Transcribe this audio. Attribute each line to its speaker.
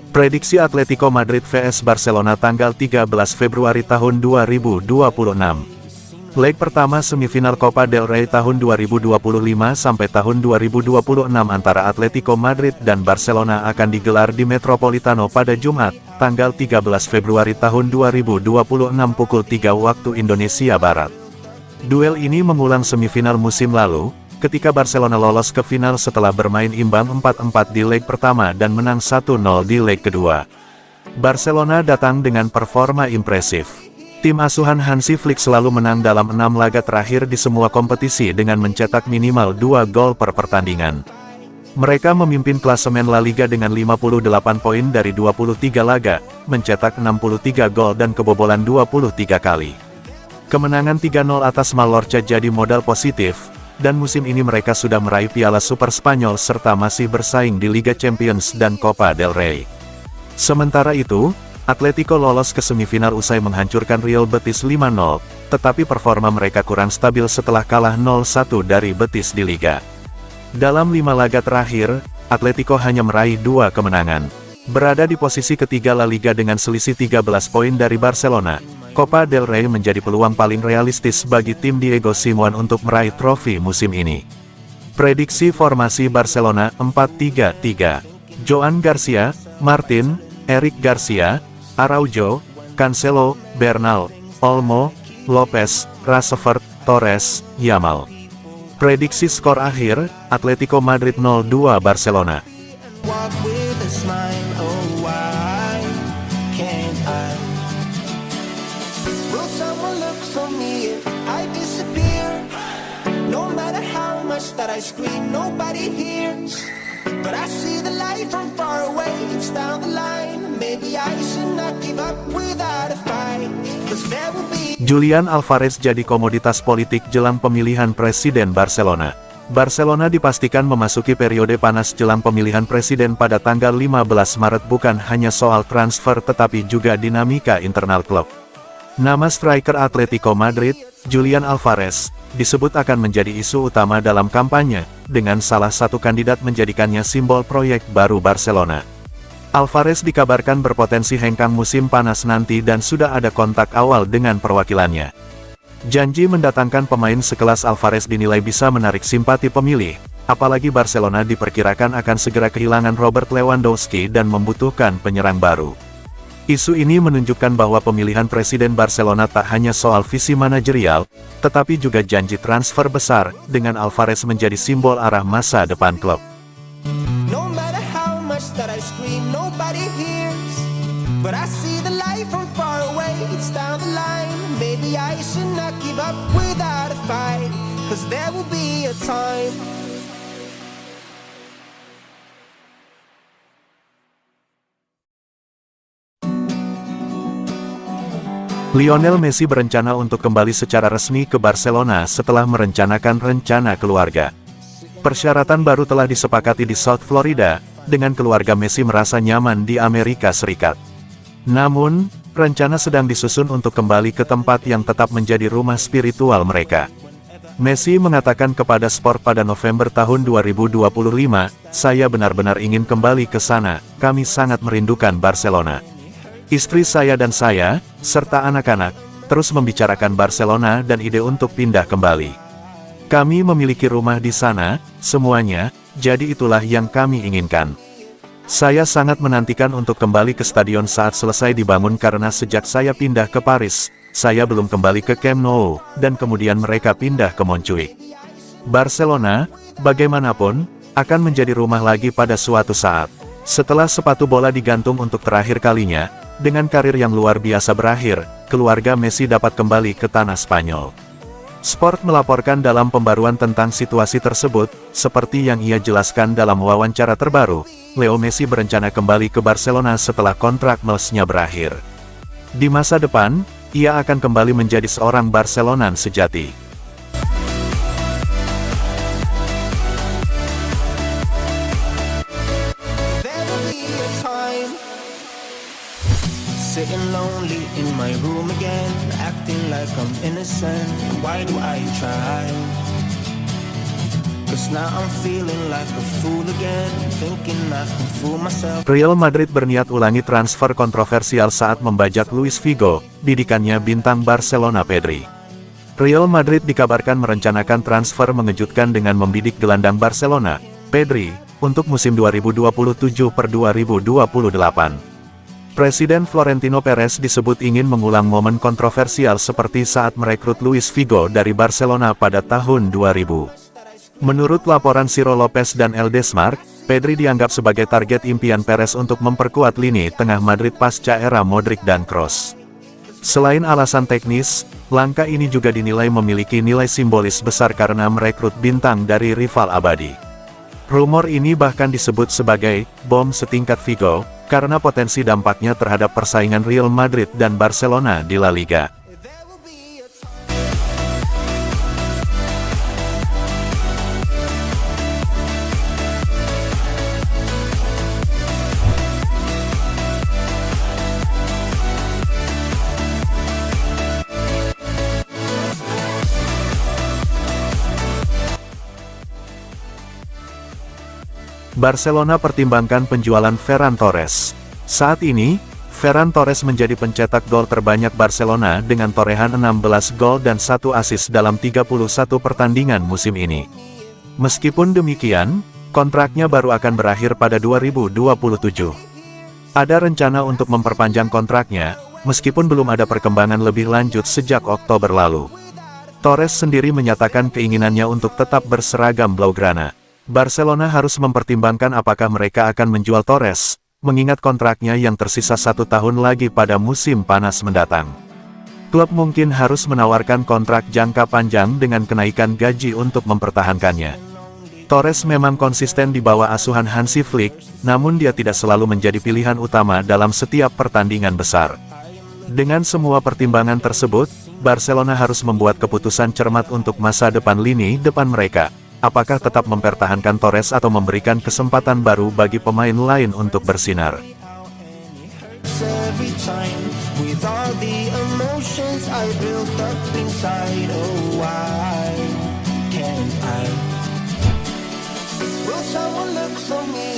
Speaker 1: Prediksi Atletico Madrid vs Barcelona tanggal 13 Februari tahun 2026. Leg pertama semifinal Copa del Rey tahun 2025 sampai tahun 2026 antara Atletico Madrid dan Barcelona akan digelar di Metropolitano pada Jumat, tanggal 13 Februari tahun 2026 pukul 3 waktu Indonesia Barat. Duel ini mengulang semifinal musim lalu, ketika Barcelona lolos ke final setelah bermain imbang 4-4 di leg pertama dan menang 1-0 di leg kedua. Barcelona datang dengan performa impresif. Tim asuhan Hansi Flick selalu menang dalam 6 laga terakhir di semua kompetisi dengan mencetak minimal 2 gol per pertandingan. Mereka memimpin klasemen La Liga dengan 58 poin dari 23 laga, mencetak 63 gol dan kebobolan 23 kali. Kemenangan 3-0 atas Mallorca jadi modal positif, dan musim ini mereka sudah meraih Piala Super Spanyol serta masih bersaing di Liga Champions dan Copa del Rey. Sementara itu, Atletico lolos ke semifinal usai menghancurkan Real Betis 5-0, tetapi performa mereka kurang stabil setelah kalah 0-1 dari Betis di Liga. Dalam 5 laga terakhir, Atletico hanya meraih 2 kemenangan. Berada di posisi ketiga La Liga dengan selisih 13 poin dari Barcelona, Copa del Rey menjadi peluang paling realistis bagi tim Diego Simeone untuk meraih trofi musim ini. Prediksi formasi Barcelona 4-3-3. Joan Garcia, Martin, Eric Garcia, Araujo, Cancelo, Bernal, Olmo, Lopez, Rashford, Torres, Yamal. Prediksi skor akhir, Atletico Madrid 0-2 Barcelona.
Speaker 2: That I scream, nobody hears, but I see the light from far away. It's down the line. Maybe I should not give up without a fight, 'cause there will be.
Speaker 1: Julian Alvarez jadi komoditas politik jelang pemilihan presiden Barcelona. Barcelona dipastikan memasuki periode panas jelang pemilihan presiden pada tanggal 15 Maret bukan hanya soal transfer tetapi juga dinamika internal klub. Nama striker Atletico Madrid, Julian Alvarez, disebut akan menjadi isu utama dalam kampanye, dengan salah satu kandidat menjadikannya simbol proyek baru Barcelona. Alvarez dikabarkan berpotensi hengkang musim panas nanti dan sudah ada kontak awal dengan perwakilannya. Janji mendatangkan pemain sekelas Alvarez dinilai bisa menarik simpati pemilih, apalagi Barcelona diperkirakan akan segera kehilangan Robert Lewandowski dan membutuhkan penyerang baru. Isu ini menunjukkan bahwa pemilihan presiden Barcelona tak hanya soal visi manajerial, tetapi juga janji transfer besar, dengan Alvarez menjadi simbol arah masa depan klub.
Speaker 2: No matter how much that I scream, nobody hears, but I see the light from far away. It's down the line. Maybe I should not give up without a fight, 'cause there will be a time.
Speaker 1: Lionel Messi berencana untuk kembali secara resmi ke Barcelona setelah merencanakan rencana keluarga. Persyaratan baru telah disepakati di South Florida, dengan keluarga Messi merasa nyaman di Amerika Serikat. Namun, rencana sedang disusun untuk kembali ke tempat yang tetap menjadi rumah spiritual mereka. Messi mengatakan kepada Sport pada November tahun 2025, "Saya benar-benar ingin kembali ke sana, kami sangat merindukan Barcelona. Istri saya dan saya, serta anak-anak, terus membicarakan Barcelona dan ide untuk pindah kembali. Kami memiliki rumah di sana, semuanya, jadi itulah yang kami inginkan. Saya sangat menantikan untuk kembali ke stadion saat selesai dibangun karena sejak saya pindah ke Paris, saya belum kembali ke Camp Nou, dan kemudian mereka pindah ke Montjuic. Barcelona, bagaimanapun, akan menjadi rumah lagi pada suatu saat. Setelah sepatu bola digantung untuk terakhir kalinya, dengan karir yang luar biasa berakhir, keluarga Messi dapat kembali ke tanah Spanyol." Sport melaporkan dalam pembaruan tentang situasi tersebut, seperti yang ia jelaskan dalam wawancara terbaru, Leo Messi berencana kembali ke Barcelona setelah kontrak Melsnya berakhir. Di masa depan, ia akan kembali menjadi seorang Barcelonan sejati.
Speaker 2: Sitting lonely in my room again, acting like I'm innocent. Why do I try? 'Cause now I'm feeling like a fool again, thinking I can fool myself.
Speaker 1: Real Madrid berniat ulangi transfer kontroversial saat membajak Luis Figo, didikannya bintang Barcelona Pedri. Real Madrid dikabarkan merencanakan transfer mengejutkan dengan membidik gelandang Barcelona, Pedri, untuk musim 2027-2028. Presiden Florentino Perez disebut ingin mengulang momen kontroversial seperti saat merekrut Luis Figo dari Barcelona pada tahun 2000. Menurut laporan Ciro Lopez dan El Desmarque, Pedri dianggap sebagai target impian Perez untuk memperkuat lini tengah Madrid pasca era Modric dan Kroos. Selain alasan teknis, langkah ini juga dinilai memiliki nilai simbolis besar karena merekrut bintang dari rival abadi. Rumor ini bahkan disebut sebagai bom setingkat Figo, karena potensi dampaknya terhadap persaingan Real Madrid dan Barcelona di La Liga. Barcelona pertimbangkan penjualan Ferran Torres. Saat ini, Ferran Torres menjadi pencetak gol terbanyak Barcelona dengan torehan 16 gol dan 1 assist dalam 31 pertandingan musim ini. Meskipun demikian, kontraknya baru akan berakhir pada 2027. Ada rencana untuk memperpanjang kontraknya, meskipun belum ada perkembangan lebih lanjut sejak Oktober lalu. Torres sendiri menyatakan keinginannya untuk tetap berseragam Blaugrana. Barcelona harus mempertimbangkan apakah mereka akan menjual Torres, mengingat kontraknya yang tersisa 1 tahun lagi pada musim panas mendatang. Klub mungkin harus menawarkan kontrak jangka panjang dengan kenaikan gaji untuk mempertahankannya. Torres memang konsisten di bawah asuhan Hansi Flick, namun dia tidak selalu menjadi pilihan utama dalam setiap pertandingan besar. Dengan semua pertimbangan tersebut, Barcelona harus membuat keputusan cermat untuk masa depan lini depan mereka. Apakah tetap mempertahankan Torres atau memberikan kesempatan baru bagi pemain lain untuk bersinar?
Speaker 2: Will someone look for me